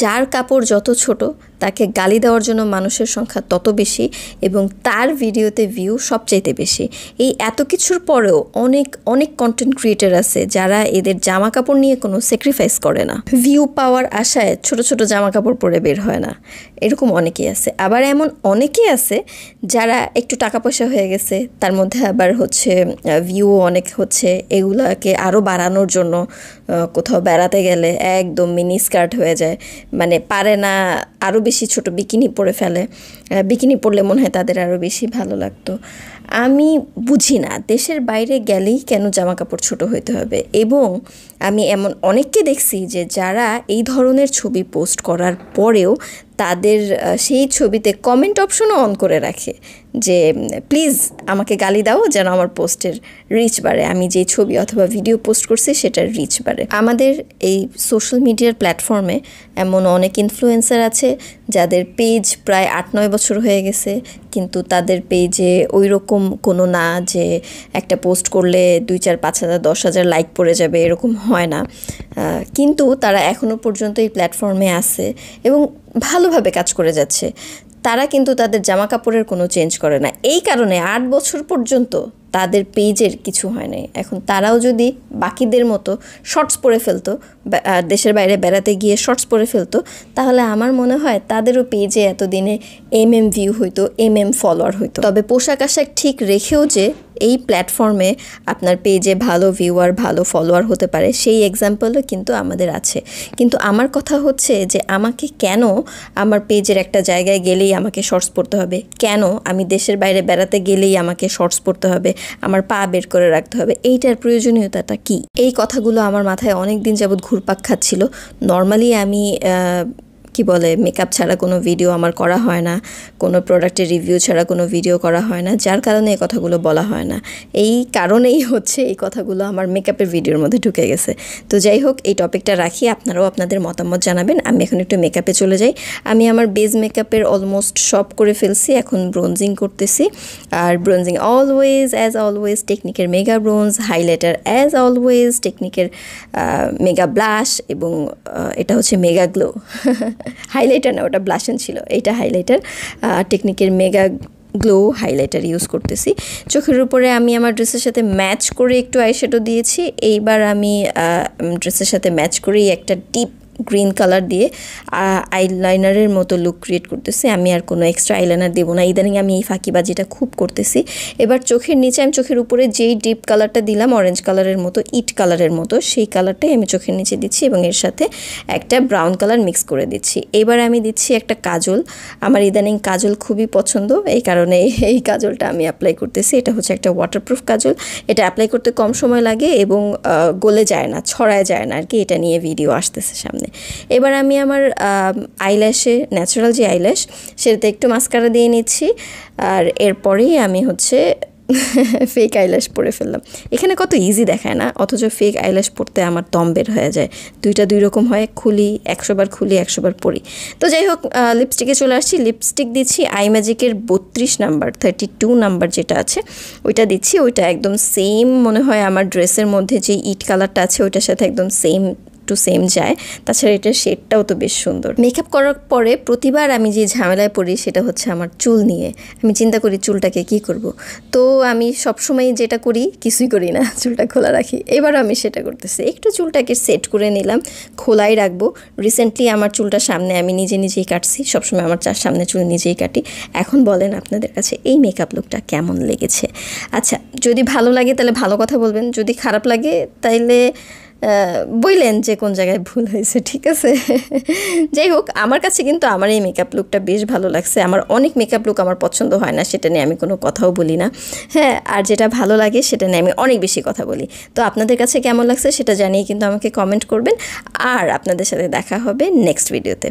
যার কাপড় যত ছোট তাকে গালি দেওয়ার জন্য মানুষের সংখ্যা তত বেশি এবং তার ভিডিওতে ভিউ সবচাইতে বেশি। এই এত কিছুর পরেও অনেক অনেক কন্টেন্ট ক্রিয়েটার আছে যারা এদের জামা কাপড় নিয়ে কোনো স্যাক্রিফাইস করে না, ভিউ পাওয়ার আশায় ছোট ছোট জামা কাপড় পরে বের হয় না। এরকম অনেকেই আছে। আবার এমন অনেকেই আছে যারা একটু টাকা পয়সা হয়ে গেছে, তার মধ্যে আবার হচ্ছে ভিউ অনেক হচ্ছে, এগুলাকে আরও বাড়ানোর জন্য কোথাও বেড়াতে গেলে একদম মিনি স্কার্ট হয়ে যায়, মানে পারে না, আরও বেশি ছোট বিকিনি পরে ফেলে। বিকিনি পরলে মনে হয় তাদের আরও বেশি ভালো লাগতো। আমি বুঝি না দেশের বাইরে গেলেই কেন জামা কাপড় ছোট হইতে হবে। এবং আমি এমন অনেককে দেখছি যে যারা এই ধরনের ছবি পোস্ট করার পরেও তাদের সেই ছবিতে কমেন্ট অপশনও অন করে রাখে যে প্লিজ আমাকে গালি দাও যেন আমার পোস্টের রিচ বাড়ে, আমি যে ছবি অথবা ভিডিও পোস্ট করছি সেটার রিচ বাড়ে। আমাদের এই সোশ্যাল মিডিয়ার প্ল্যাটফর্মে এমন অনেক ইনফ্লুয়েন্সার আছে যাদের পেজ প্রায় 8-9 বছর হয়ে গেছে, কিন্তু তাদের পেজে ওই রকম কোনো না যে একটা পোস্ট করলে 2-4-5,000 10,000 লাইক পড়ে যাবে, এরকম হয় না। কিন্তু তারা এখনও পর্যন্ত এই প্ল্যাটফর্মে আছে এবং ভালোভাবে কাজ করে যাচ্ছে। তারা কিন্তু তাদের জামা কাপড়ের কোনো চেঞ্জ করে না। এই কারণে 8 বছর পর্যন্ত তাদের পেজের কিছু হয় নাই। এখন তারাও যদি বাকিদের মতো শর্টস পরে ফেলতো, দেশের বাইরে বেড়াতে গিয়ে শর্টস পরে ফেলতো, তাহলে আমার মনে হয় তাদেরও পেজে এতদিনে ভিউ হইতো, ফলোয়ার হইতো। তবে পোশাক আশাক ঠিক রেখেও যে এই প্ল্যাটফর্মে আপনার পেজে ভালো ভিউয়ার, ভালো ফলোয়ার হতে পারে, সেই এক্সাম্পলও কিন্তু আমাদের আছে। কিন্তু আমার কথা হচ্ছে যে আমাকে কেন আমার পেজের একটা জায়গায় গেলেই আমাকে শর্টস পরতে হবে, কেন আমি দেশের বাইরে বেড়াতে গেলেই আমাকে শর্টস পরতে হবে, আমার পা বের করে রাখতে হবে, এইটার প্রয়োজনীয়তাটা কি? এই কথাগুলো আমার মাথায় অনেক দিন যাবৎ ঘুরপাক খাচ্ছিল। নর্মালি আমি মেকআপ ছাড়া কোনো ভিডিও আমার করা হয় না, কোনো প্রোডাক্টের রিভিউ ছাড়া কোনো ভিডিও করা হয় না, যার কারণে এই কথাগুলো বলা হয় না। এই কারণেই হচ্ছে এই কথাগুলো আমার মেকআপের ভিডিওর মধ্যে ঢুকে গেছে। তো যাই হোক, এই টপিকটা রাখি, আপনারাও আপনাদের মতামত জানাবেন। আমি এখন একটু মেকআপে চলে যাই। আমি আমার বেজ মেকআপের অলমোস্ট সব করে ফেলছি, এখন ব্রোনজিং করতেছি। আর ব্রোনজিং অ্যাজ অলওয়েজ টেকনিকের mega bronze, highlighter as always টেকনিকের মেগা ব্লাশ, এবং এটা হচ্ছে মেগা গ্লো। হাইলাইটার না, ওটা ব্লাশন ছিল, এইটা হাইলাইটার, টেকনিকের মেগা গ্লো হাইলাইটার ইউজ করতেছি। চোখের উপরে আমি আমার ড্রেসের সাথে ম্যাচ করে একটু আইশ্যাডো দিয়েছি। এইবার আমি ড্রেসের সাথে ম্যাচ করেই একটা ডিপ গ্রিন কালার দিয়ে আইলাইনারের মতো লুক ক্রিয়েট করতেছি। আমি আর কোনো এক্সট্রা আইলাইনার দেবো না, ইদানিং আমি এই ফাঁকিবাজিটা খুব করতেছি। এবার চোখের নিচে আমি চোখের উপরে যেই ডিপ কালারটা দিলাম, অরেঞ্জ কালারের মতো, ইট কালারের মতো, সেই কালারটাই আমি চোখের নিচে দিচ্ছি এবং এর সাথে একটা ব্রাউন কালার মিক্স করে দিচ্ছি। এবার আমি দিচ্ছি একটা কাজল। আমার ইদানিং কাজল খুবই পছন্দ, এই কারণে এই কাজলটা আমি অ্যাপ্লাই করতেছি। এটা হচ্ছে একটা ওয়াটারপ্রুফ কাজল, এটা অ্যাপ্লাই করতে কম সময় লাগে এবং গলে যায় না, ছড়ায় যায় না আর কি। এটা নিয়ে ভিডিও আসতেছে সামনে। এবার আমি আমার আইল্যাশে, ন্যাচারাল যে আইল্যাশ, সেটাতে একটু মাস্কারা দিয়ে নিচ্ছি। আর এরপরেই আমি হচ্ছে ফেক আইল্যাশ পরে ফেললাম। এখানে কত ইজি দেখায় না, অথচ ফেক আইল্যাশ পরতে আমার দম বের হয়ে যায়। দুইটা দুই রকম হয়, খুলি 100 বার, খুলি 100 বার পরি। তো যাই হোক, লিপস্টিকে চলে আসছি। লিপস্টিক দিচ্ছি আই ম্যাজিকের 32 নাম্বার, 32 নাম্বার যেটা আছে ওইটা দিচ্ছি। ওইটা একদম সেম মনে হয় আমার ড্রেসের মধ্যে যে ইট কালারটা আছে ওইটার সাথে একদম সেম যায়। তাছাড়া এটার শেডটাও তো বেশ সুন্দর। মেকআপ করার পরে প্রতিবার আমি যে ঝামেলায় পড়ি সেটা হচ্ছে আমার চুল নিয়ে। আমি চিন্তা করি চুলটাকে কি করব। তো আমি সবসময় যেটা করি, কিছুই করি না, চুলটা খোলা রাখি। এবার আমি সেটা করতেছি, একটু চুলটাকে সেট করে নিলাম, খোলাই রাখবো। রিসেন্টলি আমার চুলটা সামনে আমি নিজেই কাটছি, সবসময় আমার সামনে চুল নিজেই কাটি। এখন বলেন আপনাদের কাছে এই মেকআপ লুকটা কেমন লেগেছে? আচ্ছা, যদি ভালো লাগে তাহলে ভালো কথা বলবেন, যদি খারাপ লাগে তাইলে বললেন যে কোন জায়গায় ভুল হয়েছে, ঠিক আছে? যাই হোক, আমার কাছে কিন্তু আমার এই মেকআপ লুকটা বেশ ভালো লাগছে। আমার অনেক মেকআপ লুক আমার পছন্দ হয় না, সেটা নিয়ে আমি কোনো কথাও বলি না, হ্যাঁ। আর যেটা ভালো লাগে সেটা নিয়ে আমি অনেক বেশি কথা বলি। তো আপনাদের কাছে কেমন লাগছে সেটা জানিয়ে কিন্তু আমাকে কমেন্ট করবেন। আর আপনাদের সাথে দেখা হবে নেক্সট ভিডিওতে।